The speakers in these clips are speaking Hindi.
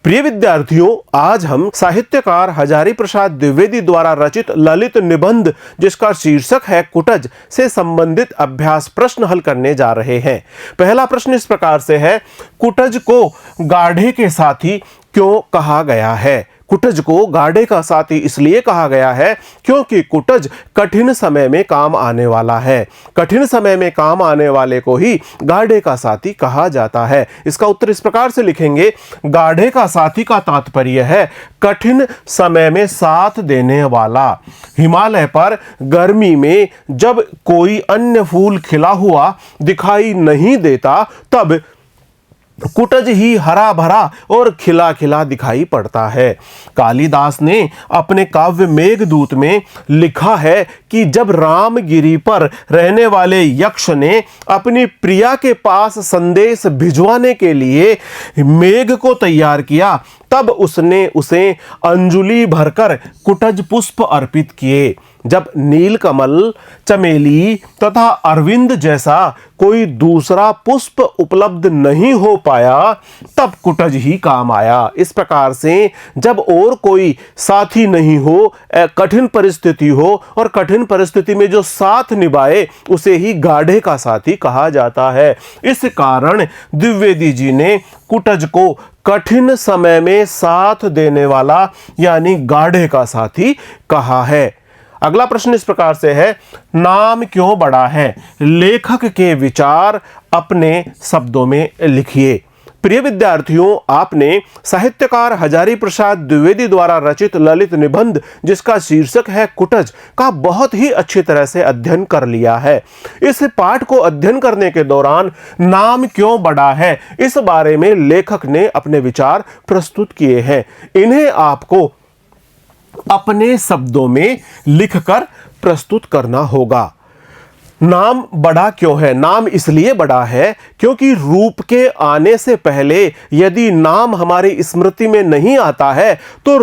प्रिय विद्यार्थियों, आज हम साहित्यकार हजारी प्रसाद द्विवेदी द्वारा रचित ललित निबंध जिसका शीर्षक है कुटज से संबंधित अभ्यास प्रश्न हल करने जा रहे हैं। पहला प्रश्न इस प्रकार से है, कुटज को गाढ़े के साथी क्यों कहा गया है? कुटज को गाढ़े का साथी इसलिए कहा गया है क्योंकि कुटज कठिन समय में काम आने वाला है। कठिन समय में काम आने वाले को ही गाढ़े का साथी कहा जाता है। इसका उत्तर इस प्रकार से लिखेंगे, गाढ़े का साथी का तात्पर्य है कठिन समय में साथ देने वाला। हिमालय पर गर्मी में जब कोई अन्य फूल खिला हुआ दिखाई नहीं देता तब कुटज ही हरा भरा और खिला खिला दिखाई पड़ता है। कालिदास ने अपने काव्य मेघदूत में लिखा है कि जब रामगिरी पर रहने वाले यक्ष ने अपनी प्रिया के पास संदेश भिजवाने के लिए मेघ को तैयार किया तब उसने उसे अंजुलि भरकर कुटज पुष्प अर्पित किए। जब नीलकमल, चमेली तथा अरविंद जैसा कोई दूसरा पुष्प उपलब्ध नहीं हो पाया तब कुटज ही काम आया। इस प्रकार से जब और कोई साथी नहीं हो, कठिन परिस्थिति हो और कठिन परिस्थिति में जो साथ निभाए उसे ही गाढ़े का साथी कहा जाता है। इस कारण द्विवेदी जी ने कुटज को कठिन समय में साथ देने वाला यानी गाढ़े का साथी कहा है। अगला प्रश्न इस प्रकार से है, नाम क्यों बड़ा है? लेखक के विचार अपने शब्दों में लिखिए। प्रिय विद्यार्थियों, आपने साहित्यकार हजारी प्रसाद द्विवेदी द्वारा रचित ललित निबंध जिसका शीर्षक है कुटज का बहुत ही अच्छी तरह से अध्ययन कर लिया है। इस पाठ को अध्ययन करने के दौरान नाम क्यों बड़ा है इस बारे में लेखक ने अपने विचार प्रस्तुत किए हैं। इन्हें आपको अपने शब्दों में लिखकर प्रस्तुत करना होगा। नाम बड़ा क्यों है? नाम इसलिए बड़ा है क्योंकि रूप के आने से पहले यदि नाम हमारी स्मृति में नहीं आता है तो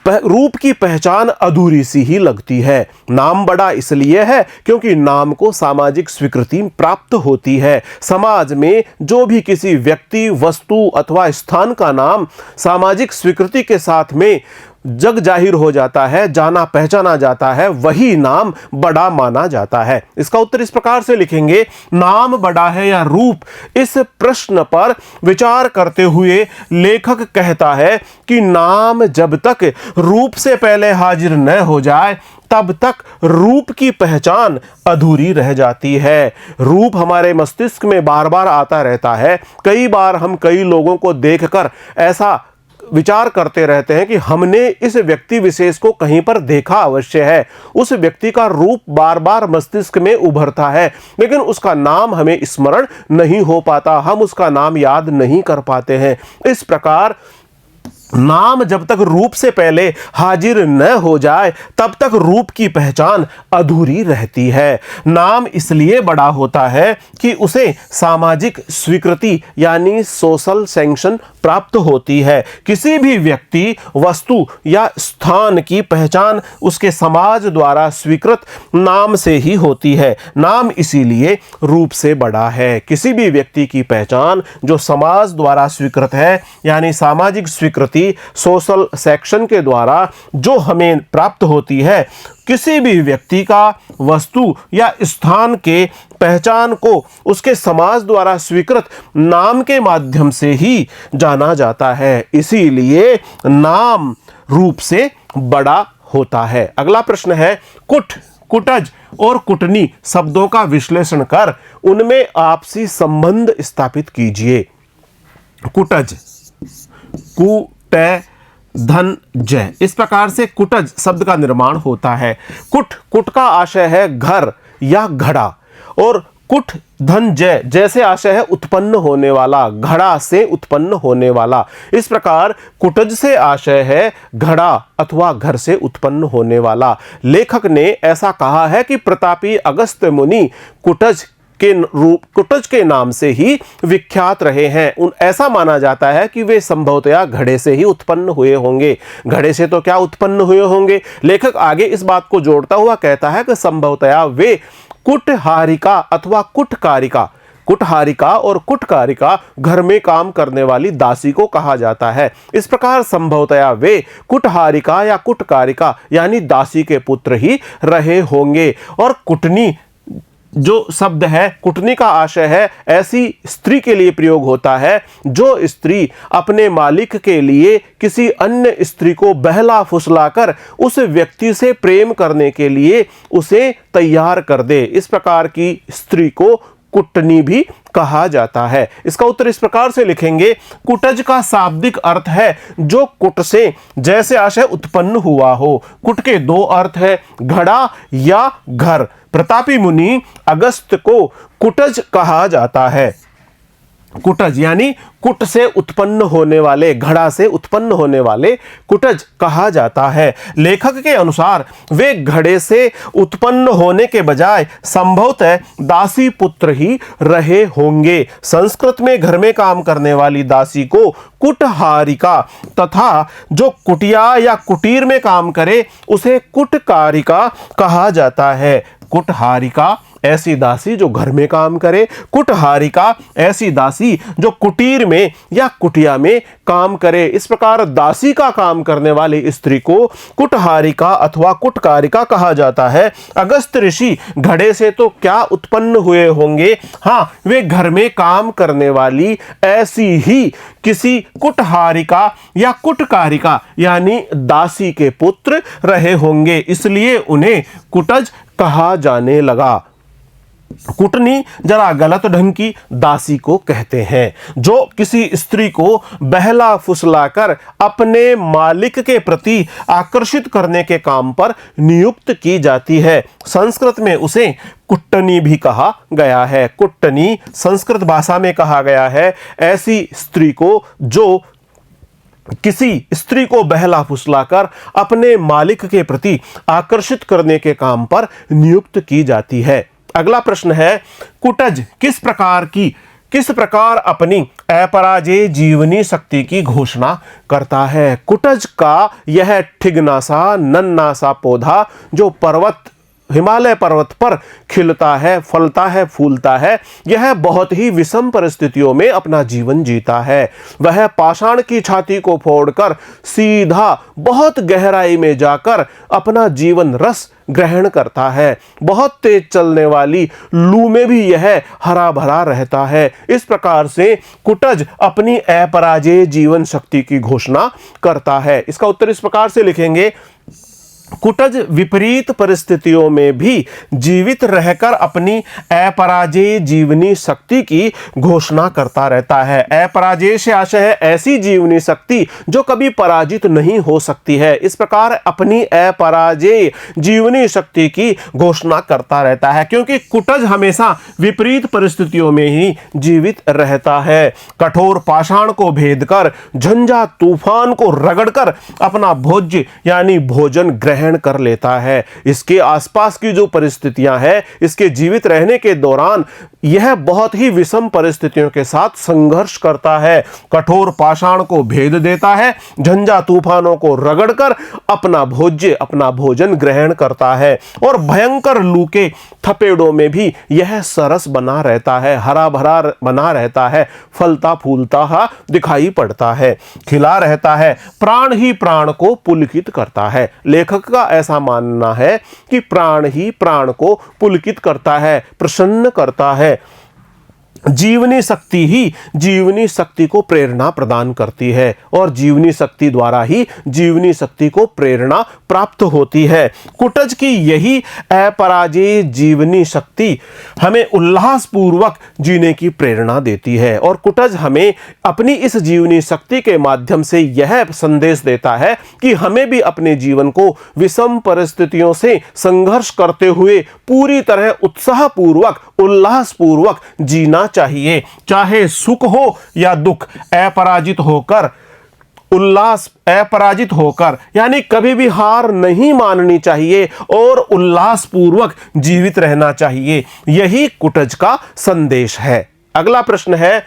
रूप की पहचान अधूरी सी ही लगती है। नाम बड़ा इसलिए है क्योंकि नाम को सामाजिक स्वीकृति प्राप्त होती है। समाज में जो भी किसी व्यक्ति, वस्तु अथवा स्थान का नाम सामाजिक स्वीकृति के साथ में जग जाहिर हो जाता है, जाना पहचाना जाता है, वही नाम बड़ा माना जाता है। इसका उत्तर इस प्रकार से लिखेंगे, नाम बड़ा है या रूप? इस प्रश्न पर विचार करते हुए लेखक कहता है कि नाम जब तक रूप से पहले हाजिर न हो जाए तब तक रूप की पहचान अधूरी रह जाती है। रूप हमारे मस्तिष्क में बार बार आता रहता है। कई बार हम कई लोगों को देखकर ऐसा विचार करते रहते हैं कि हमने इस व्यक्ति विशेष को कहीं पर देखा अवश्य है। उस व्यक्ति का रूप बार बार मस्तिष्क में उभरता है लेकिन उसका नाम हमें स्मरण नहीं हो पाता, हम उसका नाम याद नहीं कर पाते हैं। इस प्रकार नाम जब तक रूप से पहले हाजिर न हो जाए तब तक रूप की पहचान अधूरी रहती है। नाम इसलिए बड़ा होता है कि उसे सामाजिक स्वीकृति यानी सोशल सैंक्शन प्राप्त होती है। किसी भी व्यक्ति, वस्तु या स्थान की पहचान उसके समाज द्वारा स्वीकृत नाम से ही होती है। नाम इसीलिए रूप से बड़ा है। किसी भी व्यक्ति की पहचान जो समाज द्वारा स्वीकृत है यानी सामाजिक स्वीकृति सोशल सेक्शन के द्वारा जो हमें प्राप्त होती है, किसी भी व्यक्ति का, वस्तु या स्थान के पहचान को उसके समाज द्वारा स्वीकृत नाम के माध्यम से ही जाना जाता है। इसीलिए नाम रूप से बड़ा होता है। अगला प्रश्न है, कुटज और कुटनी शब्दों का विश्लेषण कर उनमें आपसी संबंध स्थापित कीजिए। कुटज, धन जय, इस प्रकार से कुटज शब्द का निर्माण होता है। कुट का आशय है घर या घड़ा और कुट धन जय जैसे आशय है उत्पन्न होने वाला, घड़ा से उत्पन्न होने वाला। इस प्रकार कुटज से आशय है घड़ा अथवा घर से उत्पन्न होने वाला। लेखक ने ऐसा कहा है कि प्रतापी अगस्त्य मुनि कुटज के नाम से ही विख्यात रहे हैं। ऐसा माना जाता है कि वे संभवतया घड़े से ही उत्पन्न हुए होंगे। घड़े से तो क्या उत्पन्न हुए होंगे? लेखक आगे इस बात को जोड़ता हुआ कहता है कि संभवतया वे कुटहारिका अथवा कुटकारिका कुटहारिका और कुटकारिका घर में काम करने वाली दासी को कहा जाता है। इस प्रकार संभवतया वे कुटहारिका या कुटकारिका यानी दासी के पुत्र ही रहे होंगे। और कुटनी जो शब्द है, कुटनी का आशय है ऐसी स्त्री के लिए प्रयोग होता है जो स्त्री अपने मालिक के लिए किसी अन्य स्त्री को बहला फुसलाकर उस व्यक्ति से प्रेम करने के लिए उसे तैयार कर दे। इस प्रकार की स्त्री को कुटनी भी कहा जाता है। इसका उत्तर इस प्रकार से लिखेंगे, कुटज का शाब्दिक अर्थ है जो कुट से जैसे आशय उत्पन्न हुआ हो। कुट के दो अर्थ है, घड़ा या घर। प्रतापी मुनि अगस्त्य को कुटज कहा जाता है। कुटज यानी कुट से उत्पन्न होने वाले, घड़ा से उत्पन्न होने वाले कुटज कहा जाता है। लेखक के अनुसार वे घड़े से उत्पन्न होने के बजाय संभवतः दासी पुत्र ही रहे होंगे। संस्कृत में घर में काम करने वाली दासी को कुटहारिका तथा जो कुटिया या कुटीर में काम करे उसे कुटकारिका कहा जाता है। कुटहारिका ऐसी दासी जो घर में काम करे, कुटहारिका ऐसी दासी जो कुटीर में या कुटिया में काम करे। इस प्रकार दासी का काम करने वाली स्त्री को कुटहारिका अथवा कुटकारिका कहा जाता है। अगस्त्य ऋषि घड़े से तो क्या उत्पन्न हुए होंगे, हाँ वे घर में काम करने वाली ऐसी ही किसी कुटहारिका या कुटकारिका यानी दासी के पुत्र रहे होंगे, इसलिए उन्हें कुटज कहा जाने लगा। कुटनी जरा गलत ढंग की दासी को कहते हैं जो किसी स्त्री को बहला फुसलाकर अपने मालिक के प्रति आकर्षित करने के काम पर नियुक्त की जाती है। संस्कृत में उसे कुट्टनी भी कहा गया है। कुट्टनी संस्कृत भाषा में कहा गया है ऐसी स्त्री को जो किसी स्त्री को बहला फुसलाकर अपने मालिक के प्रति आकर्षित करने के काम पर नियुक्त की जाती है। अगला प्रश्न है, कुटज किस प्रकार अपनी अपराजेय जीवनी शक्ति की घोषणा करता है। कुटज का यह ठिगना सा नन्ना सा पौधा जो हिमालय पर्वत पर खिलता है, फलता है, फूलता है, यह बहुत ही विषम परिस्थितियों में अपना जीवन जीता है। वह पाषाण की छाती को फोड़कर सीधा बहुत गहराई में जाकर अपना जीवन रस ग्रहण करता है। बहुत तेज चलने वाली लू में भी यह हरा भरा रहता है। इस प्रकार से कुटज अपनी अपराजेय जीवन शक्ति की घोषणा करता है। इसका उत्तर इस प्रकार से लिखेंगे, कुटज विपरीत परिस्थितियों में भी जीवित रहकर अपनी अपराजेय जीवनी शक्ति की घोषणा करता रहता है। अपराजेय से आशय है ऐसी जीवनी शक्ति जो कभी पराजित नहीं हो सकती है। इस प्रकार अपनी अपराजेय जीवनी शक्ति की घोषणा करता रहता है क्योंकि कुटज हमेशा विपरीत परिस्थितियों में ही जीवित रहता है। कठोर पाषाण को भेद कर, झंझा तूफान को रगड़कर अपना भोज्य यानी भोजन ग्रहण कर लेता है। इसके आसपास की जो परिस्थितियां हैं, इसके जीवित रहने के दौरान यह बहुत ही विषम परिस्थितियों के साथ संघर्ष करता है। कठोर पाषाण को भेद देता है, झंझा तूफानों को रगड़कर अपना भोज्य अपना भोजन ग्रहण करता है और भयंकर लू के थपेड़ों में भी यह सरस बना रहता है, हरा भरा बना रहता है, फलता फूलता दिखाई पड़ता है, खिला रहता है, प्राण ही प्राण को पुलकित करता है। लेखक का ऐसा मानना है कि प्राण ही प्राण को पुलकित करता है, प्रसन्न करता है। जीवनी शक्ति ही जीवनी शक्ति को प्रेरणा प्रदान करती है और जीवनी शक्ति द्वारा ही जीवनी शक्ति को प्रेरणा प्राप्त होती है। कुटज की यही अपराजेय जीवनी शक्ति हमें उल्लासपूर्वक जीने की प्रेरणा देती है और कुटज हमें अपनी इस जीवनी शक्ति के माध्यम से यह संदेश देता है कि हमें भी अपने जीवन को विषम परिस्थितियों से संघर्ष करते हुए पूरी तरह उत्साहपूर्वक उल्लासपूर्वक जीना चाहिए। चाहे सुख हो या दुख, अपराजित होकर यानी कभी भी हार नहीं माननी चाहिए और उल्लासपूर्वक जीवित रहना चाहिए। यही कुटज का संदेश है। अगला प्रश्न है,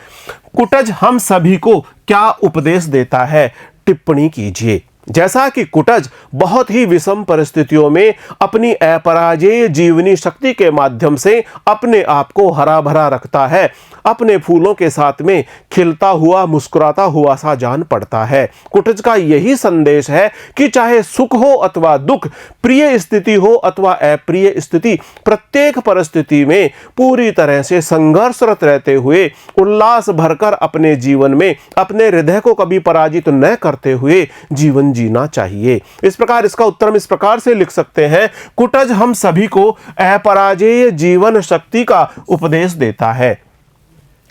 कुटज हम सभी को क्या उपदेश देता है? टिप्पणी कीजिए। जैसा कि कुटज बहुत ही विषम परिस्थितियों में अपनी अपराजेय जीवनी शक्ति के माध्यम से अपने आप को हरा भरा रखता है, अपने फूलों के साथ में खिलता हुआ मुस्कुराता हुआ सा जान पड़ता है। कुटज का यही संदेश है कि चाहे सुख हो अथवा दुख, प्रिय स्थिति हो अथवा अप्रिय स्थिति, प्रत्येक परिस्थिति में पूरी तरह से संघर्षरत रहते हुए उल्लास भरकर अपने जीवन में अपने हृदय को कभी पराजित न करते हुए जीवन जीना चाहिए। इस प्रकार इसका उत्तर हम इस प्रकार से लिख सकते हैं, कुटज हम सभी को अपराजेय जीवन शक्ति का उपदेश देता है।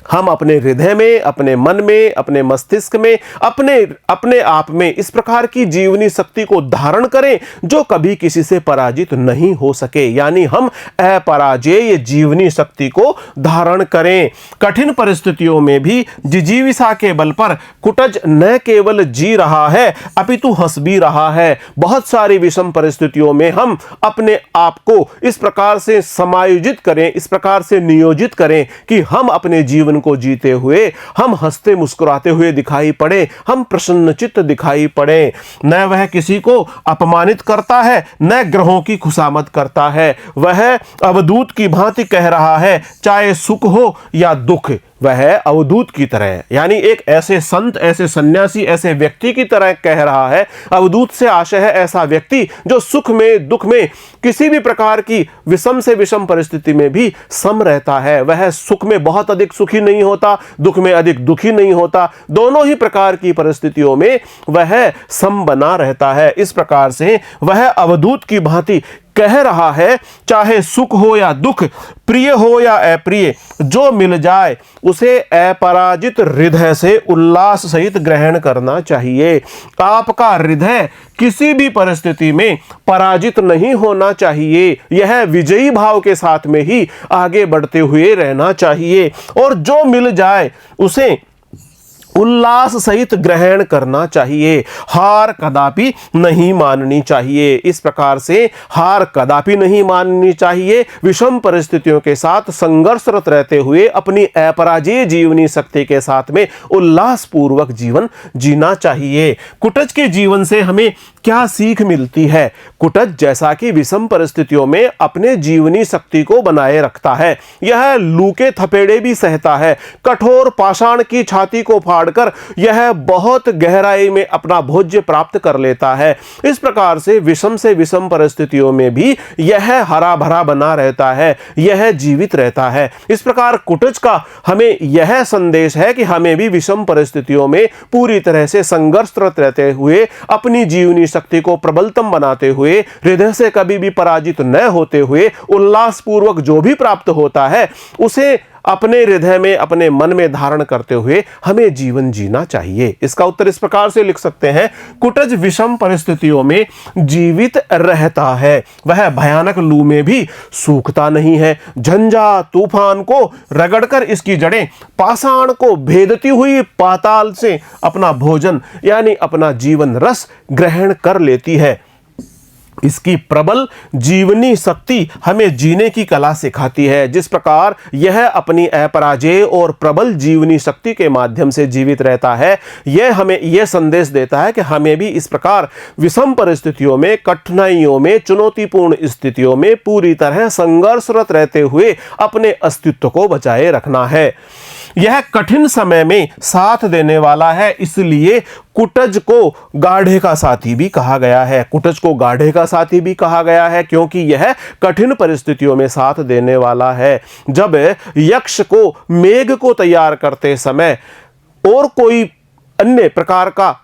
हम अपने हृदय में, अपने मन में, अपने मस्तिष्क में, अपने आप में इस प्रकार की जीवनी शक्ति को धारण करें जो कभी किसी से पराजित नहीं हो सके, यानी हम अपराजेय जीवनी शक्ति को धारण करें। कठिन परिस्थितियों में भी जिजीविषा के बल पर कुटज न केवल जी रहा है अपितु हंस भी रहा है। बहुत सारी विषम परिस्थितियों में हम अपने आप को इस प्रकार से समायोजित करें, इस प्रकार से नियोजित करें कि हम अपने जीवन को जीते हुए हम हंसते मुस्कुराते हुए दिखाई पड़े, हम प्रसन्नचित्त दिखाई पड़े। न वह किसी को अपमानित करता है, न ग्रहों की खुशामद करता है। वह अवधूत की भांति कह रहा है, चाहे सुख हो या दुख, वह अवधूत की तरह, यानी एक ऐसे संत, ऐसे सन्यासी, ऐसे व्यक्ति की तरह कह रहा है। अवधूत से आशय है ऐसा व्यक्ति जो सुख में, दुख में, किसी भी प्रकार की विषम से विषम परिस्थिति में भी सम रहता है। वह सुख में बहुत अधिक सुखी नहीं होता, दुख में अधिक दुखी नहीं होता, दोनों ही प्रकार की परिस्थितियों में वह सम बना रहता है। इस प्रकार से वह अवधूत की भांति कह रहा है, चाहे सुख हो या दुख, प्रिय हो या अप्रिय, जो मिल जाए उसे अपराजित हृदय से उल्लास सहित ग्रहण करना चाहिए। आपका हृदय किसी भी परिस्थिति में पराजित नहीं होना चाहिए, यह विजयी भाव के साथ में ही आगे बढ़ते हुए रहना चाहिए और जो मिल जाए उसे उल्लास सहित ग्रहण करना चाहिए। हार कदापि नहीं माननी चाहिए। इस प्रकार से हार कदापि नहीं माननी चाहिए। विषम परिस्थितियों के साथ संघर्षरत रहते हुए अपनी अपराजेय जीवनी शक्ति के साथ में उल्लास पूर्वक जीवन जीना चाहिए। कुटज के जीवन से हमें क्या सीख मिलती है? कुटज जैसा कि विषम परिस्थितियों में अपने जीवनी शक्ति को बनाए रखता है, यह लू के थपेड़े भी सहता है, कठोर पाषाण की छाती को फाड़कर यह बहुत गहराई में अपना भोज्य प्राप्त कर लेता है। इस प्रकार से विषम परिस्थितियों में भी यह हरा भरा बना रहता है, यह जीवित रहता है। इस प्रकार कुटज का हमें यह संदेश है कि हमें भी विषम परिस्थितियों में पूरी तरह से संघर्षरत रहते हुए अपनी जीवनी शक्ति को प्रबलतम बनाते हुए, हृदय से कभी भी पराजित न होते हुए, उल्लास पूर्वक जो भी प्राप्त होता है उसे अपने हृदय में, अपने मन में धारण करते हुए हमें जीवन जीना चाहिए। इसका उत्तर इस प्रकार से लिख सकते हैं, कुटज विषम परिस्थितियों में जीवित रहता है, वह भयानक लू में भी सूखता नहीं है। झंझा तूफान को रगड़कर इसकी जड़ें पाषाण को भेदती हुई पाताल से अपना भोजन यानी अपना जीवन रस ग्रहण कर लेती है। इसकी प्रबल जीवनी शक्ति हमें जीने की कला सिखाती है। जिस प्रकार यह अपनी अपराजेय और प्रबल जीवनी शक्ति के माध्यम से जीवित रहता है, यह हमें यह संदेश देता है कि हमें भी इस प्रकार विषम परिस्थितियों में, कठिनाइयों में, चुनौतीपूर्ण स्थितियों में पूरी तरह संघर्षरत रहते हुए अपने अस्तित्व को बचाए रखना है। यह कठिन समय में साथ देने वाला है, इसलिए कुटज को गाढ़े का साथी भी कहा गया है। कुटज को गाढ़े का साथी भी कहा गया है क्योंकि यह कठिन परिस्थितियों में साथ देने वाला है। जब यक्ष को मेघ को तैयार करते समय और कोई अन्य प्रकार का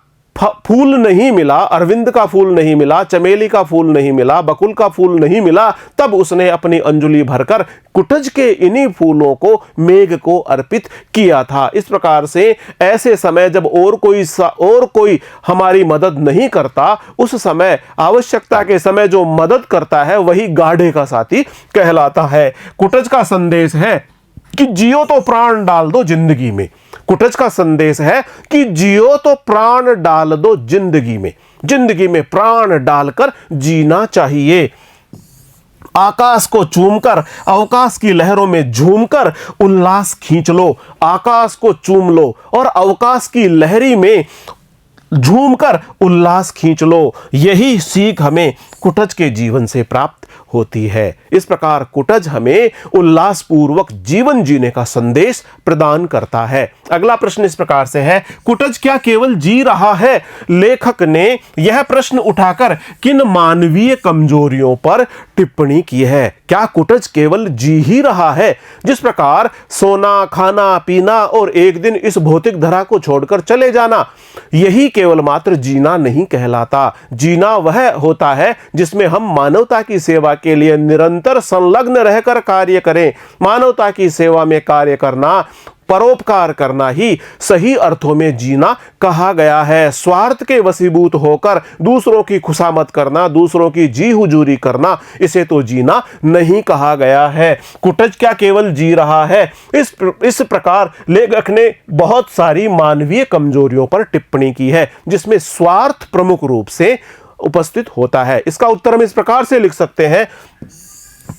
फूल नहीं मिला, अरविंद का फूल नहीं मिला, चमेली का फूल नहीं मिला, बकुल का फूल नहीं मिला, तब उसने अपनी अंजुलि भरकर कुटज के इन्हीं फूलों को मेघ को अर्पित किया था। इस प्रकार से ऐसे समय जब और कोई हमारी मदद नहीं करता, उस समय आवश्यकता के समय जो मदद करता है वही गाढ़े का साथी कहलाता है। कुटज का संदेश है कि जियो तो प्राण डाल दो जिंदगी में। कुटज का संदेश है कि जियो तो प्राण डाल दो जिंदगी में प्राण डालकर जीना चाहिए। आकाश को चूमकर, अवकाश की लहरों में झूमकर उल्लास खींच लो। आकाश को चूम लो और अवकाश की लहरी में झूमकर उल्लास खींच लो। यही सीख हमें कुटज के जीवन से प्राप्त होती है। इस प्रकार कुटज हमें उल्लासपूर्वक जीवन जीने का संदेश प्रदान करता है। अगला प्रश्न इस प्रकार से है, कुटज क्या केवल जी रहा है? लेखक ने यह प्रश्न उठाकर किन मानवीय कमजोरियों पर टिप्पणी की है? क्या कुटज केवल जी ही रहा है? जिस प्रकार सोना, खाना, पीना और एक दिन इस भौतिक धरा को छोड़कर चले जाना, यही केवल मात्र जीना नहीं कहलाता। जीना वह होता है जिसमें हम मानवता की सेवा के लिए निरंतर संलग्न रहकर कार्य करें। मानवता की सेवा में कार्य करना, परोपकार करना ही सही अर्थों में जीना कहा गया है। स्वार्थ के वशीभूत होकर दूसरों की खुशामद करना, दूसरों की जी हुजूरी करना, इसे तो जीना नहीं कहा गया है। कुटज क्या केवल जी रहा है? इस प्रकार लेखक ने बहुत सारी मानवीय कमजोरियों पर टिप्पणी की है, जिसमें स्वार्थ प्रमुख रूप से उपस्थित होता है। इसका उत्तर हम इस प्रकार से लिख सकते हैं,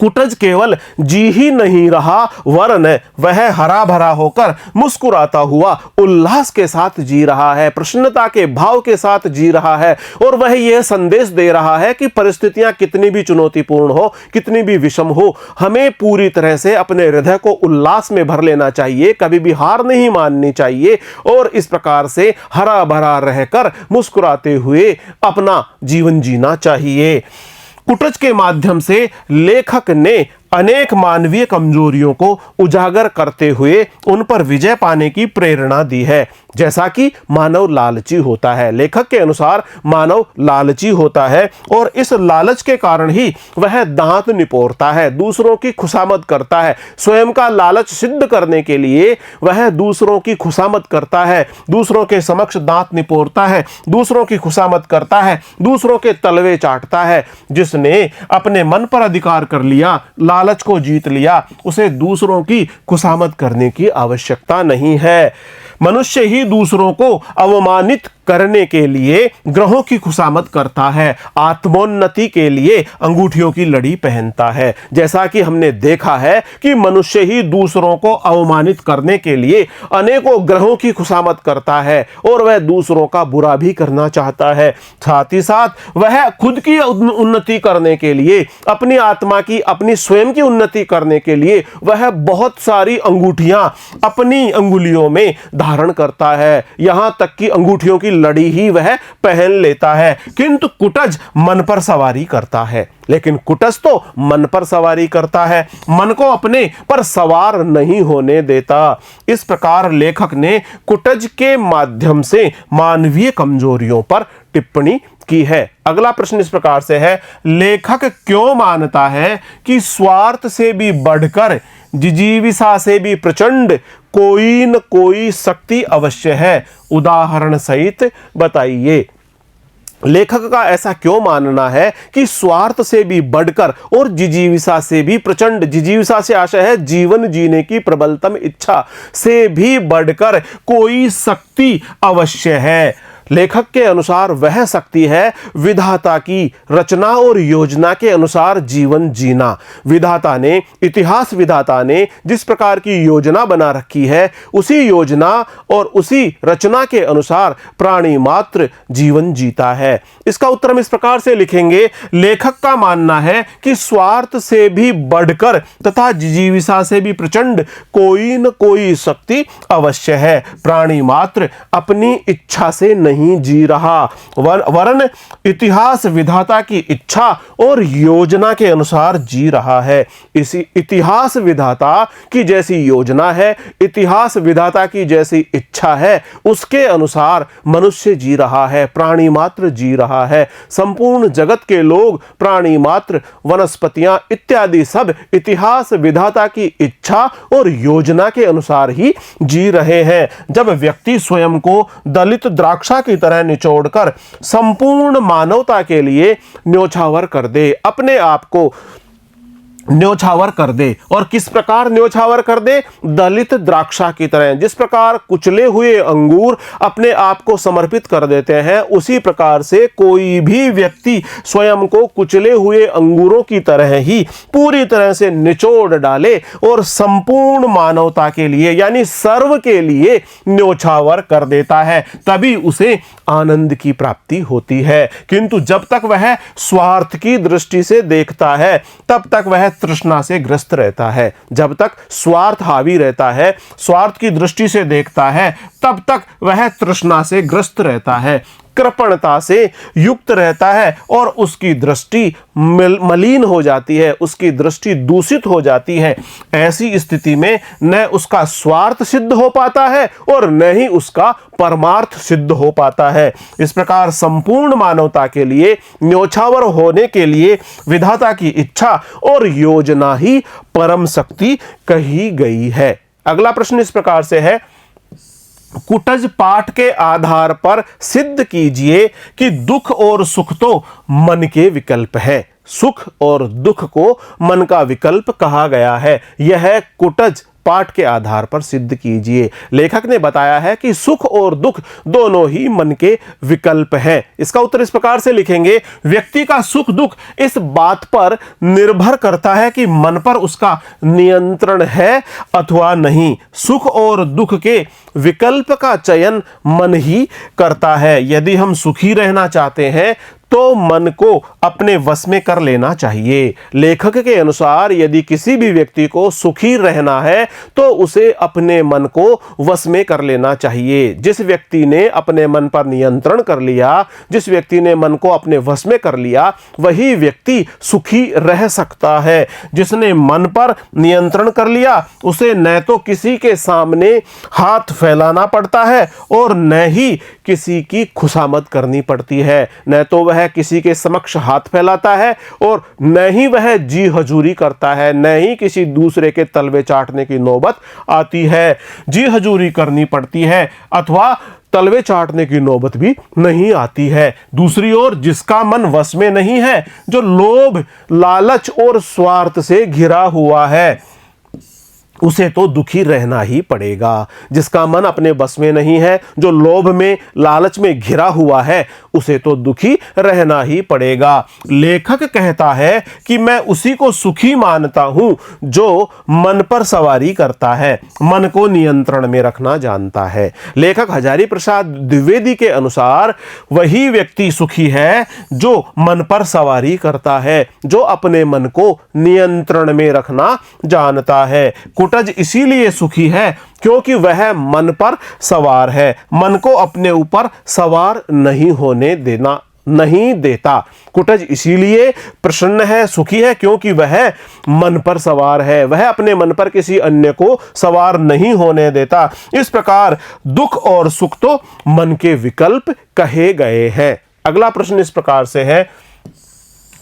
कुटज केवल जी ही नहीं रहा, वरन वह हरा भरा होकर मुस्कुराता हुआ उल्लास के साथ जी रहा है, प्रसन्नता के भाव के साथ जी रहा है। और वह यह संदेश दे रहा है कि परिस्थितियां कितनी भी चुनौतीपूर्ण हो, कितनी भी विषम हो, हमें पूरी तरह से अपने हृदय को उल्लास में भर लेना चाहिए, कभी भी हार नहीं माननी चाहिए और इस प्रकार से हरा भरा रहकर मुस्कुराते हुए अपना जीवन जीना चाहिए। कुटज के माध्यम से लेखक ने अनेक मानवीय कमजोरियों को उजागर करते हुए उन पर विजय पाने की प्रेरणा दी है। जैसा कि मानव लालची होता है, लेखक के अनुसार मानव लालची होता है और इस लालच के कारण ही वह दांत निपोरता है, दूसरों की खुशामद करता है। स्वयं का लालच सिद्ध करने के लिए वह दूसरों की खुशामद करता है, दूसरों के समक्ष दांत निपोरता है, दूसरों की खुशामद करता है, दूसरों के तलवे चाटता है। जिसने अपने मन पर अधिकार कर लिया, लालच को जीत लिया, उसे दूसरों की खुशामद करने की आवश्यकता नहीं है। मनुष्य ही दूसरों को अवमानित करने के लिए ग्रहों की खुशामद करता है, आत्मोन्नति के लिए अंगूठियों की लड़ी पहनता है। जैसा कि हमने देखा है कि मनुष्य ही दूसरों को अवमानित करने के लिए अनेकों ग्रहों की खुशामद करता है और वह दूसरों का बुरा भी करना चाहता है। साथ ही साथ वह खुद की उन्नति करने के लिए, अपनी आत्मा की, अपनी स्वयं की उन्नति करने के लिए वह बहुत सारी अंगूठियां अपनी अंगुलियों में धारण करता है, यहां तक कि अंगूठियों की लड़ी ही वह पहन लेता है। किंतु कुटज मन पर सवारी करता है, लेकिन कुटज तो मन पर सवारी करता है, मन को अपने पर सवार नहीं होने देता। इस प्रकार लेखक ने कुटज के माध्यम से मानवीय कमजोरियों पर टिप्पणी की है। अगला प्रश्न इस प्रकार से है, लेखक क्यों मानता है कि स्वार्थ से भी बढ़कर, जिजीविषा से भी प्रचंड कोई न कोई शक्ति अवश्य है? उदाहरण सहित बताइए। लेखक का ऐसा क्यों मानना है कि स्वार्थ से भी बढ़कर और जिजीविषा से भी प्रचंड, जिजीविषा से आशय है जीवन जीने की प्रबलतम इच्छा, से भी बढ़कर कोई शक्ति अवश्य है? लेखक के अनुसार वह शक्ति है विधाता की रचना और योजना के अनुसार जीवन जीना। विधाता ने, इतिहास विधाता ने जिस प्रकार की योजना बना रखी है, उसी योजना और उसी रचना के अनुसार प्राणी मात्र जीवन जीता है। इसका उत्तर हम इस प्रकार से लिखेंगे, लेखक का मानना है कि स्वार्थ से भी बढ़कर तथा जिजीविषा से भी प्रचंड कोई न कोई शक्ति अवश्य है। प्राणी मात्र अपनी इच्छा से नहीं जी रहा, वरन इतिहास विधाता की इच्छा और योजना के अनुसार जी रहा है। इसी इतिहास विधाता की जैसी योजना है, इतिहास विधाता की जैसी इच्छा है, उसके अनुसार मनुष्य जी रहा है, प्राणी मात्र जी रहा है। संपूर्ण जगत के लोग, प्राणी मात्र, वनस्पतियां इत्यादि सब इतिहास विधाता की इच्छा और योजना के अनुसार ही जी रहे हैं। जब व्यक्ति स्वयं को दलित द्राक्षा की तरह निचोड़कर संपूर्ण मानवता के लिए न्योछावर कर दे, अपने आप को न्योछावर कर दे। और किस प्रकार न्योछावर कर दे? दलित द्राक्षा की तरह। जिस प्रकार कुचले हुए अंगूर अपने आप को समर्पित कर देते हैं, उसी प्रकार से कोई भी व्यक्ति स्वयं को कुचले हुए अंगूरों की तरह ही पूरी तरह से निचोड़ डाले और संपूर्ण मानवता के लिए यानी सर्व के लिए न्योछावर कर देता है, तभी उसे आनंद की प्राप्ति होती है। किंतु जब तक वह स्वार्थ की दृष्टि से देखता है, तब तक वह तृष्णा से ग्रस्त रहता है। जब तक स्वार्थ हावी रहता है, स्वार्थ की दृष्टि से देखता है, तब तक वह तृष्णा से ग्रस्त रहता है, कृपणता से युक्त रहता है और उसकी दृष्टि मलिन हो जाती है, उसकी दृष्टि दूषित हो जाती है। ऐसी स्थिति में न उसका स्वार्थ सिद्ध हो पाता है और न ही उसका परमार्थ सिद्ध हो पाता है। इस प्रकार संपूर्ण मानवता के लिए न्योछावर होने के लिए विधाता की इच्छा और योजना ही परम शक्ति कही गई है। अगला प्रश्न इस प्रकार से है, कुटज पाठ के आधार पर सिद्ध कीजिए कि दुख और सुख तो मन के विकल्प है। सुख और दुख को मन का विकल्प कहा गया है, यह कुटज पाठ के आधार पर सिद्ध कीजिए। लेखक ने बताया है कि सुख और दुख दोनों ही मन के विकल्प हैं। इसका उत्तर इस प्रकार से लिखेंगे, व्यक्ति का सुख दुख इस बात पर निर्भर करता है कि मन पर उसका नियंत्रण है अथवा नहीं। सुख और दुख के विकल्प का चयन मन ही करता है। यदि हम सुखी रहना चाहते हैं तो मन को अपने वश में कर लेना चाहिए। लेखक के अनुसार यदि किसी भी व्यक्ति को सुखी रहना है तो उसे अपने मन को वश में कर लेना चाहिए। जिस व्यक्ति ने अपने मन पर नियंत्रण कर लिया, जिस व्यक्ति ने मन को अपने वश में कर लिया, वही व्यक्ति सुखी रह सकता है। जिसने मन पर नियंत्रण कर लिया उसे न तो किसी के सामने हाथ फैलाना पड़ता है और न ही किसी की खुशामद करनी पड़ती है। न तो वह किसी के समक्ष हाथ फैलाता है और न ही वह जी हजूरी करता है, न ही किसी दूसरे के तलवे चाटने की नौबत आती है। जी हजूरी करनी पड़ती है अथवा तलवे चाटने की नौबत भी नहीं आती है। दूसरी ओर जिसका मन वश में नहीं है, जो लोभ, लालच और स्वार्थ से घिरा हुआ है, उसे तो दुखी रहना ही पड़ेगा। जिसका मन अपने बस में नहीं है, जो लोभ में, लालच में घिरा हुआ है, उसे तो दुखी रहना ही पड़ेगा। लेखक कहता है कि मैं उसी को सुखी मानता हूं जो मन पर सवारी करता है, मन को नियंत्रण में रखना जानता है। लेखक हजारी प्रसाद द्विवेदी के अनुसार वही व्यक्ति सुखी है जो मन पर सवारी करता है, जो अपने मन को नियंत्रण में रखना जानता है। कुटज इसीलिए सुखी है क्योंकि वह मन पर सवार है, मन को अपने ऊपर सवार नहीं देता। कुटज इसीलिए प्रसन्न है, सुखी है क्योंकि वह मन पर सवार है, वह अपने मन पर किसी अन्य को सवार नहीं होने देता। इस प्रकार दुख और सुख तो मन के विकल्प कहे गए हैं। अगला प्रश्न इस प्रकार से है,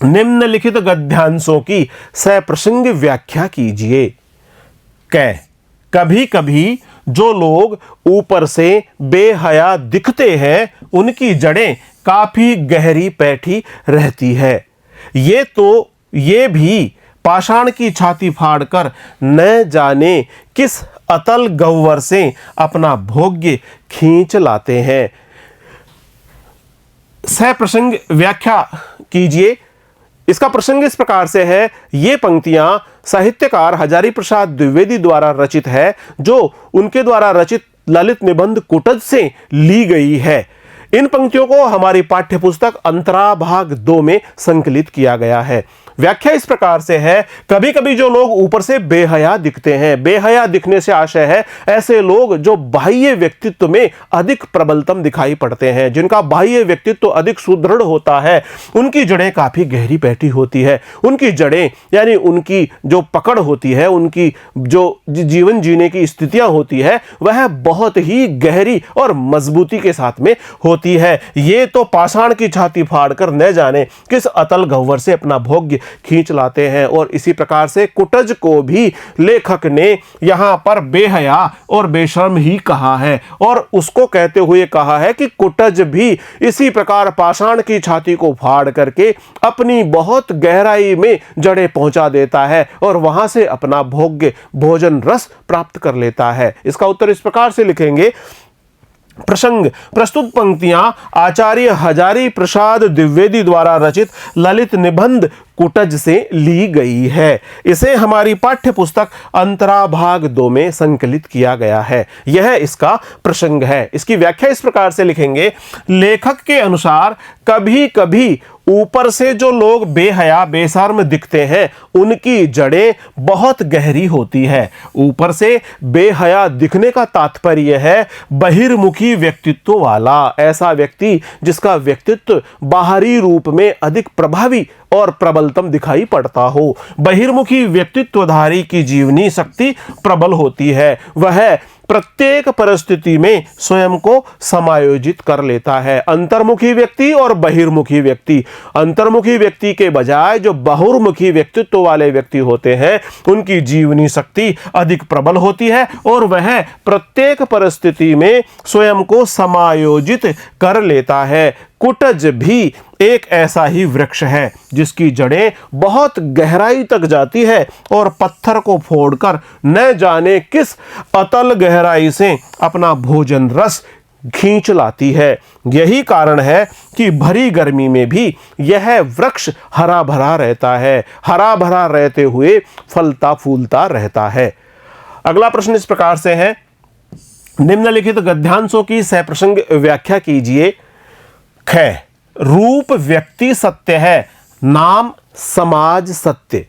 निम्नलिखित गद्यांशों की सप्रसंग व्याख्या कीजिए। कभी कभी जो लोग ऊपर से बेहया दिखते हैं, उनकी जड़ें काफी गहरी बैठी रहती है। ये भी पाषाण की छाती फाड़कर न जाने किस अतल गह्वर से अपना भोग्य खींच लाते हैं। सप्रसंग व्याख्या कीजिए। इसका प्रसंग इस प्रकार से है, ये पंक्तियां साहित्यकार हजारी प्रसाद द्विवेदी द्वारा रचित है, जो उनके द्वारा रचित ललित निबंध कुटज से ली गई है। इन पंक्तियों को हमारी पाठ्यपुस्तक अंतरा भाग 2 में संकलित किया गया है। व्याख्या इस प्रकार से है, कभी कभी जो लोग ऊपर से बेहया दिखते हैं, बेहया दिखने से आशय है ऐसे लोग जो बाह्य व्यक्तित्व में अधिक प्रबलतम दिखाई पड़ते हैं, जिनका बाह्य व्यक्तित्व अधिक सुदृढ़ होता है, उनकी जड़ें काफी गहरी बैठी होती है। उनकी जड़ें यानी उनकी जो पकड़ होती है, उनकी जो जीवन जीने की स्थितियां होती है, वह बहुत ही गहरी और मजबूती के साथ में होती है। ये तो पाषाण की छाती फाड़कर न जाने किस अतल गह्वर से अपना भोग्य खींच लाते हैं। और इसी प्रकार से कुटज को भी लेखक ने यहाँ पर बेहया और बेशर्म ही कहा है, और उसको कहते हुए कहा है कि कुटज भी इसी प्रकार पाषाण की छाती को फाड़ करके अपनी बहुत गहराई में जड़ें पहुंचा देता है और वहां से अपना भोग्य भोजन रस प्राप्त कर लेता है। इसका उत्तर इस प्रकार से लिखेंगे। प्रसंग प्रस्तुत पंक्तियां आचार्य हजारी प्रसाद द्विवेदी द्वारा रचित ललित निबंध कुटज से ली गई है। इसे हमारी पाठ्य पुस्तक अंतरा भाग 2 में संकलित किया गया है। यह इसका प्रसंग है। इसकी व्याख्या इस प्रकार से लिखेंगे। लेखक के अनुसार कभी कभी ऊपर से जो लोग बेहया बेशर्म दिखते हैं उनकी जड़ें बहुत गहरी होती है। ऊपर से बेहया दिखने का तात्पर्य है बहिर्मुखी व्यक्तित्व वाला, ऐसा व्यक्ति जिसका व्यक्तित्व बाहरी रूप में अधिक प्रभावी और प्रबलतम दिखाई पड़ता हो। बहिर्मुखी व्यक्तित्वधारी की जीवनी शक्ति प्रबल होती है। वह प्रत्येक परिस्थिति में स्वयं को समायोजित कर लेता है। अंतर्मुखी व्यक्ति और बहिर्मुखी व्यक्ति, अंतर्मुखी व्यक्ति के बजाय जो बहुर्मुखी व्यक्तित्व वाले व्यक्ति होते हैं उनकी जीवनी शक्ति अधिक प्रबल होती है और वह प्रत्येक परिस्थिति में स्वयं को समायोजित कर लेता है। कुटज भी एक ऐसा ही वृक्ष है जिसकी जड़ें बहुत गहराई तक जाती है और पत्थर को फोड़कर न जाने किस अतल गहराई से अपना भोजन रस खींच लाती है। यही कारण है कि भरी गर्मी में भी यह वृक्ष हरा भरा रहता है, हरा भरा रहते हुए फलता फूलता रहता है। अगला प्रश्न इस प्रकार से है। निम्नलिखित गद्यांशों की सप्रसंग व्याख्या कीजिए। ख, रूप व्यक्ति सत्य है, नाम समाज सत्य।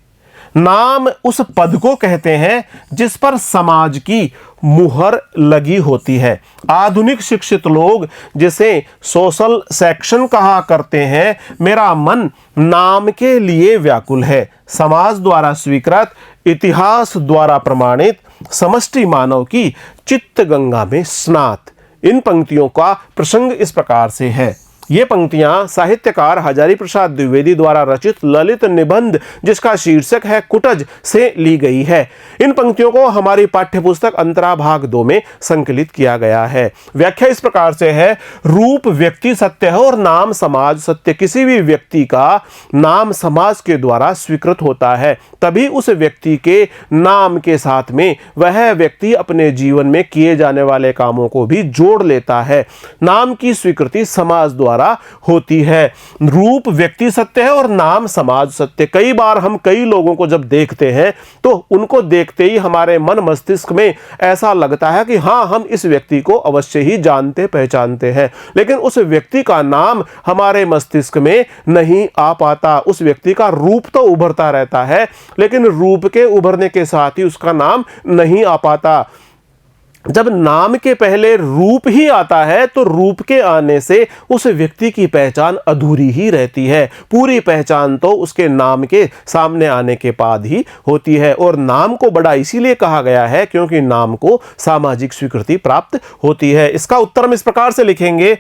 नाम उस पद को कहते हैं जिस पर समाज की मुहर लगी होती है। आधुनिक शिक्षित लोग जिसे सोशल सेक्शन कहा करते हैं, मेरा मन नाम के लिए व्याकुल है। समाज द्वारा स्वीकृत, इतिहास द्वारा प्रमाणित समष्टि मानव की चित्त गंगा में स्नात। इन पंक्तियों का प्रसंग इस प्रकार से है। ये पंक्तियां साहित्यकार हजारी प्रसाद द्विवेदी द्वारा रचित ललित निबंध जिसका शीर्षक है कुटज से ली गई है। इन पंक्तियों को हमारी पाठ्यपुस्तक अंतरा भाग 2 में संकलित किया गया है। व्याख्या इस प्रकार से है। रूप व्यक्ति सत्य है और नाम समाज सत्य। किसी भी व्यक्ति का नाम समाज के द्वारा स्वीकृत होता है, तभी उस व्यक्ति के नाम के साथ में वह व्यक्ति अपने जीवन में किए जाने वाले कामों को भी जोड़ लेता है। नाम की स्वीकृति समाज द्वारा होती है। रूप व्यक्ति सत्य है और नाम समाज सत्य। कई बार हम कई लोगों को जब देखते हैं तो उनको देखते ही हमारे मन मस्तिष्क में ऐसा लगता है कि हाँ, हम इस व्यक्ति को अवश्य ही जानते पहचानते हैं, लेकिन उस व्यक्ति का नाम हमारे मस्तिष्क में नहीं आ पाता। उस व्यक्ति का रूप तो उभरता रहता है, लेकिन रूप के उभरने के साथ ही उसका नाम नहीं आ पाता। जब नाम के पहले रूप ही आता है तो रूप के आने से उस व्यक्ति की पहचान अधूरी ही रहती है। पूरी पहचान तो उसके नाम के सामने आने के बाद ही होती है। और नाम को बड़ा इसीलिए कहा गया है क्योंकि नाम को सामाजिक स्वीकृति प्राप्त होती है। इसका उत्तर हम इस प्रकार से लिखेंगे।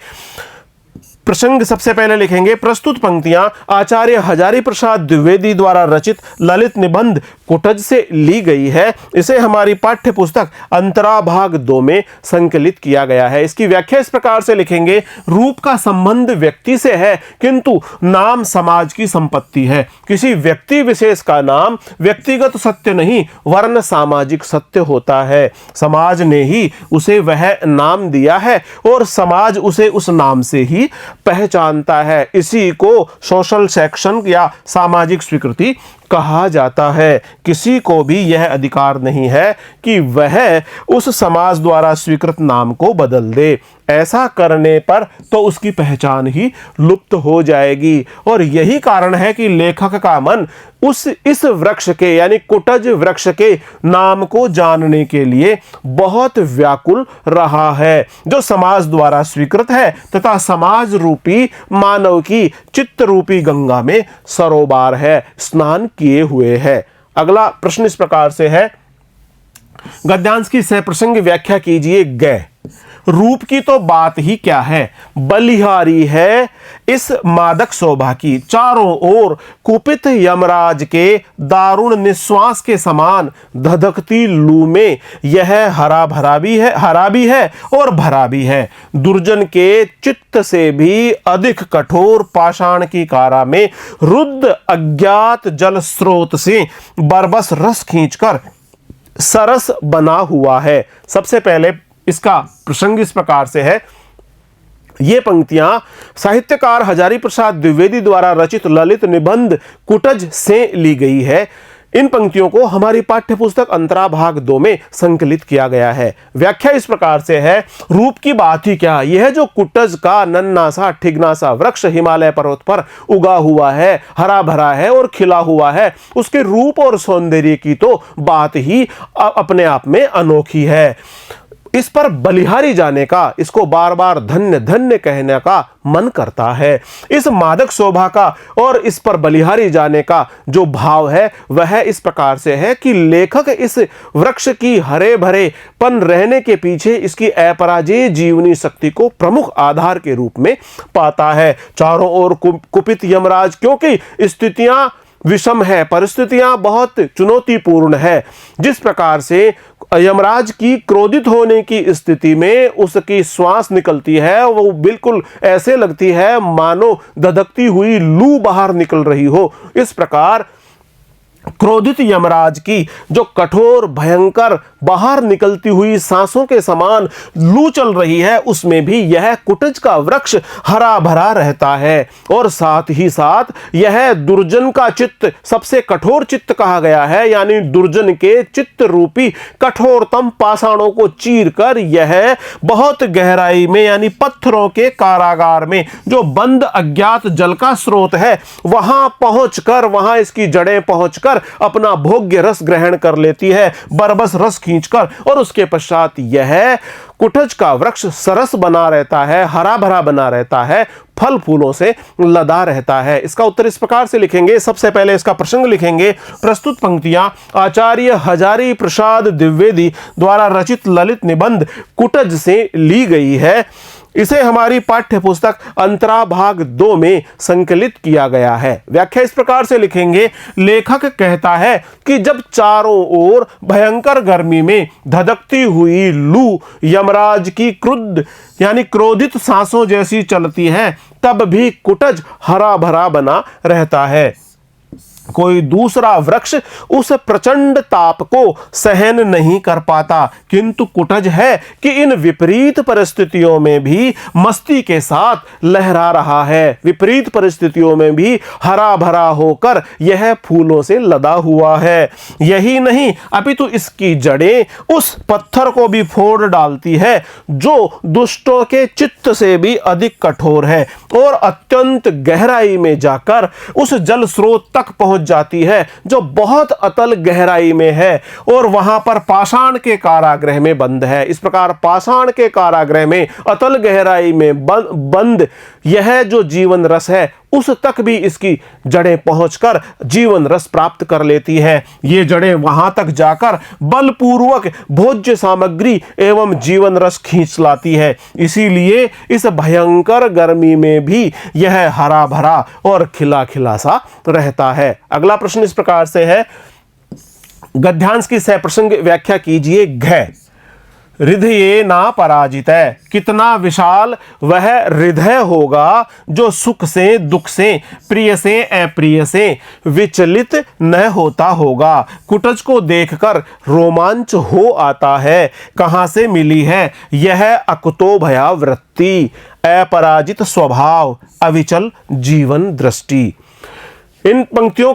प्रसंग सबसे पहले लिखेंगे। प्रस्तुत पंक्तियां आचार्य हजारी प्रसाद द्विवेदी द्वारा रचित ललित निबंध कुटज से ली गई है। इसे हमारी पाठ्य पुस्तक अंतरा भाग 2 में संकलित किया गया है। इसकी व्याख्या इस प्रकार से लिखेंगे। रूप का संबंध व्यक्ति से है किंतु नाम समाज की संपत्ति है। किसी व्यक्ति विशेष का नाम व्यक्तिगत सत्य नहीं वरन सामाजिक सत्य होता है। समाज ने ही उसे वह नाम दिया है और समाज उसे उस नाम से ही पहचानता है। इसी को सोशल सेक्शन या सामाजिक स्वीकृति कहा जाता है। किसी को भी यह अधिकार नहीं है कि वह उस समाज द्वारा स्वीकृत नाम को बदल दे। ऐसा करने पर तो उसकी पहचान ही लुप्त हो जाएगी। और यही कारण है कि लेखक का मन इस वृक्ष के यानी कुटज वृक्ष के नाम को जानने के लिए बहुत व्याकुल रहा है, जो समाज द्वारा स्वीकृत है तथा समाज रूपी मानव की चित्त रूपी गंगा में सरोबार है, स्नान किए हुए है। अगला प्रश्न इस प्रकार से है। गद्यांश की सप्रसंग व्याख्या कीजिए। ग, रूप की तो बात ही क्या है, बलिहारी है इस मादक शोभा की। चारों ओर कुपित यमराज के दारुण निश्वास के समान धधकती लू में यह हरा भी है और भरा भी है। दुर्जन के चित्त से भी अधिक कठोर पाषाण की कारा में रुद्ध अज्ञात जल स्रोत से बरबस रस खींचकर सरस बना हुआ है। सबसे पहले इसका प्रसंग इस प्रकार से है। ये पंक्तियां साहित्यकार हजारी प्रसाद द्विवेदी द्वारा रचित ललित निबंध कुटज से ली गई है। इन पंक्तियों को हमारी पाठ्य पुस्तक अंतरा भाग 2 में संकलित किया गया है। व्याख्या इस प्रकार से है। रूप की बात ही क्या, यह जो कुटज का नन्ना सा ठिगना सा वृक्ष हिमालय पर्वत पर उगा हुआ है, हरा भरा है और खिला हुआ है, उसके रूप और सौंदर्य की तो बात ही अपने आप में अनोखी है। इस पर बलिहारी जाने का, इसको बार बार धन्य धन्य कहने का मन करता है। इस मादक शोभा का और इस पर बलिहारी जाने का जो भाव है वह इस प्रकार से है कि लेखक इस वृक्ष की हरे भरे पन रहने के पीछे इसकी अपराजेय जीवनी शक्ति को प्रमुख आधार के रूप में पाता है। चारों ओर कुपित यमराज, क्योंकि स्थितियां विषम है, परिस्थितियां बहुत चुनौतीपूर्ण है। जिस प्रकार से यमराज की क्रोधित होने की स्थिति में उसकी श्वास निकलती है, वो बिल्कुल ऐसे लगती है मानो धधकती हुई लू बाहर निकल रही हो। इस प्रकार क्रोधित यमराज की जो कठोर भयंकर बाहर निकलती हुई सांसों के समान लू चल रही है, उसमें भी यह कुटज का वृक्ष हरा भरा रहता है। और साथ ही साथ यह दुर्जन का चित्त सबसे कठोर चित्त कहा गया है, यानी दुर्जन के चित्त रूपी कठोरतम पाषाणों को चीरकर यह बहुत गहराई में, यानी पत्थरों के कारागार में जो बंद अज्ञात जल का स्रोत है, वहां पहुंचकर, वहां इसकी जड़ें पहुंचकर अपना भोग्य रस ग्रहण कर लेती है, बरबस रस खींचकर। और उसके पश्चात यह कुटज का वृक्ष सरस बना रहता है, हरा भरा बना रहता है, फल फूलों से लदा रहता है। इसका उत्तर इस प्रकार से लिखेंगे। सबसे पहले इसका प्रसंग लिखेंगे। प्रस्तुत पंक्तियां आचार्य हजारी प्रसाद द्विवेदी द्वारा रचित ललित निबंध कुटज से ली गई है। इसे हमारी पाठ्य पुस्तक अंतरा भाग 2 में संकलित किया गया है। व्याख्या इस प्रकार से लिखेंगे। लेखक कहता है कि जब चारों ओर भयंकर गर्मी में धधकती हुई लू यमराज की क्रुद्ध यानी क्रोधित सांसों जैसी चलती है, तब भी कुटज हरा भरा बना रहता है। कोई दूसरा वृक्ष उस प्रचंड ताप को सहन नहीं कर पाता, किंतु कुटज है कि इन विपरीत परिस्थितियों में भी मस्ती के साथ लहरा रहा है। विपरीत परिस्थितियों में भी हरा भरा होकर यह फूलों से लदा हुआ है। यही नहीं, अपितु इसकी जड़ें उस पत्थर को भी फोड़ डालती है जो दुष्टों के चित्त से भी अधिक कठोर है, और अत्यंत गहराई में जाकर उस जल स्रोत तक पहुंच जाती है जो बहुत अतल गहराई में है, और वहां पर पाषाण के कारागृह में बंद है। इस प्रकार पाषाण के कारागृह में अतल गहराई में बंद यह जो जीवन रस है, उस तक भी इसकी जड़ें पहुंचकर जीवन रस प्राप्त कर लेती है। ये जड़ें वहां तक जाकर बलपूर्वक भोज्य सामग्री एवं जीवन रस खींच लाती है। इसीलिए इस भयंकर गर्मी में भी यह हरा भरा और खिला खिला सा रहता है। अगला प्रश्न इस प्रकार से है। गद्यांश की सप्रसंग व्याख्या कीजिए। घ हृदय ना पराजित है, कितना विशाल वह हृदय होगा जो सुख से दुख से प्रिय से अप्रिय से विचलित न होता होगा। कुटज को देखकर रोमांच हो आता है। कहां से मिली है यह अकुतो भया वृत्ति, अपराजित स्वभाव, अविचल जीवन दृष्टि। इन पंक्तियों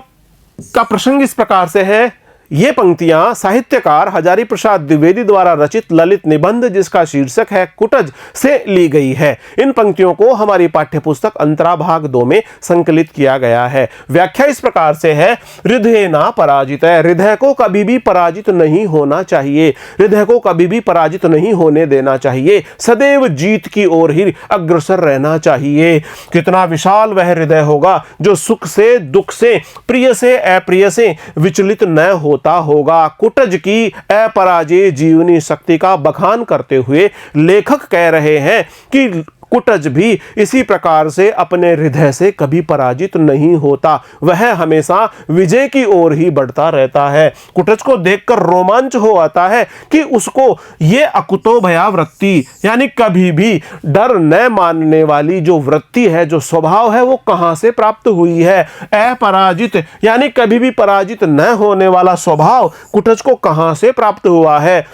का प्रसंग इस प्रकार से है। ये पंक्तियां साहित्यकार हजारी प्रसाद द्विवेदी द्वारा रचित ललित निबंध जिसका शीर्षक है कुटज से ली गई है। इन पंक्तियों को हमारी पाठ्य पुस्तक अंतरा भाग 2 में संकलित किया गया है। व्याख्या इस प्रकार से है। हृदय ना पराजित है, हृदय को कभी भी पराजित नहीं होना चाहिए, हृदय को कभी भी पराजित नहीं होने देना चाहिए, सदैव जीत की ओर ही अग्रसर रहना चाहिए। कितना विशाल वह हृदय होगा जो सुख से दुख से प्रिय से अप्रिय से विचलित न हो होता होगा। कुटज की अपराजेय जीवनी शक्ति का बखान करते हुए लेखक कह रहे हैं कि कुटज भी इसी प्रकार से अपने हृदय से कभी पराजित नहीं होता, वह हमेशा विजय की ओर ही बढ़ता रहता है। कुटज को देखकर रोमांच हो आता है कि उसको ये अकुतो भया वृत्ति यानी कभी भी डर न मानने वाली जो वृत्ति है, जो स्वभाव है, वो कहां से प्राप्त हुई है। अपराजित यानी कभी भी पराजित न होने वाला स्वभाव कुटज को कहां से प्राप्त हुआ है।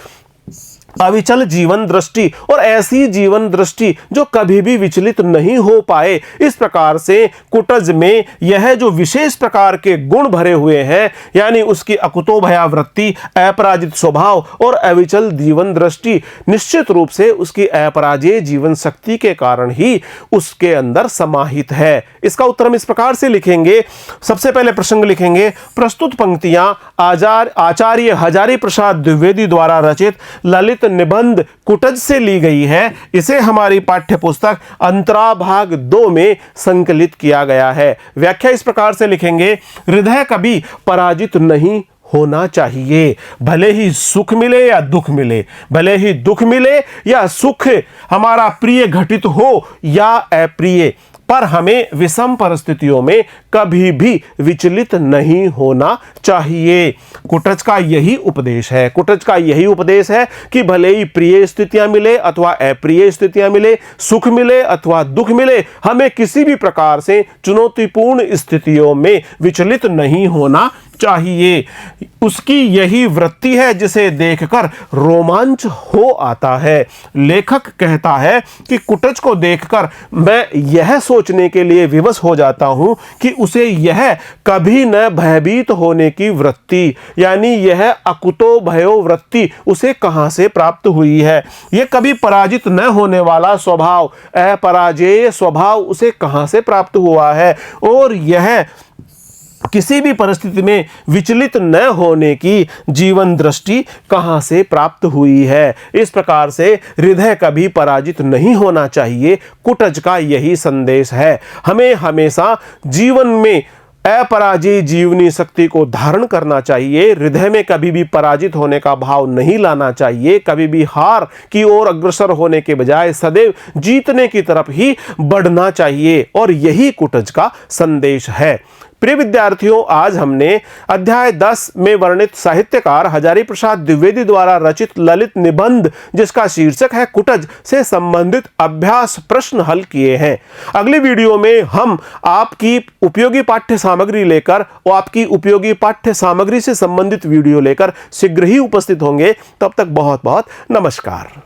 अविचल जीवन दृष्टि और ऐसी जीवन दृष्टि जो कभी भी विचलित नहीं हो पाए। इस प्रकार से कुटज में यह जो विशेष प्रकार के गुण भरे हुए हैं, यानी उसकी अकुतो भया वृत्ति, अपराजित स्वभाव और अविचल जीवन दृष्टि, निश्चित रूप से उसकी अपराजेय जीवन शक्ति के कारण ही उसके अंदर समाहित है। इसका उत्तर हम इस प्रकार से लिखेंगे। सबसे पहले प्रसंग लिखेंगे, प्रस्तुत पंक्तियां आचार्य हजारी प्रसाद द्विवेदी द्वारा रचित ललित निबंध कुटज से ली गई है। इसे हमारी पाठ्य पुस्तक अंतरा भाग 2 में संकलित किया गया है। व्याख्या इस प्रकार से लिखेंगे, हृदय कभी पराजित नहीं होना चाहिए। भले ही सुख मिले या दुख मिले, भले ही दुख मिले या सुख हमारा प्रिय घटित हो या अप्रिय, पर हमें विषम परिस्थितियों में कभी भी विचलित नहीं होना चाहिए। कुटज का यही उपदेश है। कुटज का यही उपदेश है कि भले ही प्रिय स्थितियां मिले अथवा अप्रिय स्थितियां मिले, सुख मिले अथवा दुख मिले, हमें किसी भी प्रकार से चुनौतीपूर्ण स्थितियों में विचलित नहीं होना चाहिए। उसकी यही वृत्ति है जिसे देखकर रोमांच हो आता है। लेखक कहता है कि कुटज को देखकर मैं यह सोचने के लिए विवश हो जाता हूं कि उसे यह कभी न भयभीत होने की वृत्ति, यानी यह अकुतो भयो वृत्ति उसे कहां से प्राप्त हुई है। यह कभी पराजित न होने वाला स्वभाव, अपराजेय स्वभाव उसे कहां से प्राप्त हुआ है, और यह किसी भी परिस्थिति में विचलित न होने की जीवन दृष्टि कहां से प्राप्त हुई है। इस प्रकार से हृदय कभी पराजित नहीं होना चाहिए। कुटज का यही संदेश है। हमें हमेशा जीवन में अपराजय जीवनी शक्ति को धारण करना चाहिए। हृदय में कभी भी पराजित होने का भाव नहीं लाना चाहिए। कभी भी हार की ओर अग्रसर होने के बजाय सदैव जीतने की तरफ ही बढ़ना चाहिए, और यही कुटज का संदेश है। प्रिय विद्यार्थियों, आज हमने अध्याय 10 में वर्णित साहित्यकार हजारी प्रसाद द्विवेदी द्वारा रचित ललित निबंध, जिसका शीर्षक है कुटज, से संबंधित अभ्यास प्रश्न हल किए हैं। अगली वीडियो में हम आपकी उपयोगी पाठ्य सामग्री लेकर और आपकी उपयोगी पाठ्य सामग्री से संबंधित वीडियो लेकर शीघ्र ही उपस्थित होंगे। तब तक बहुत बहुत नमस्कार।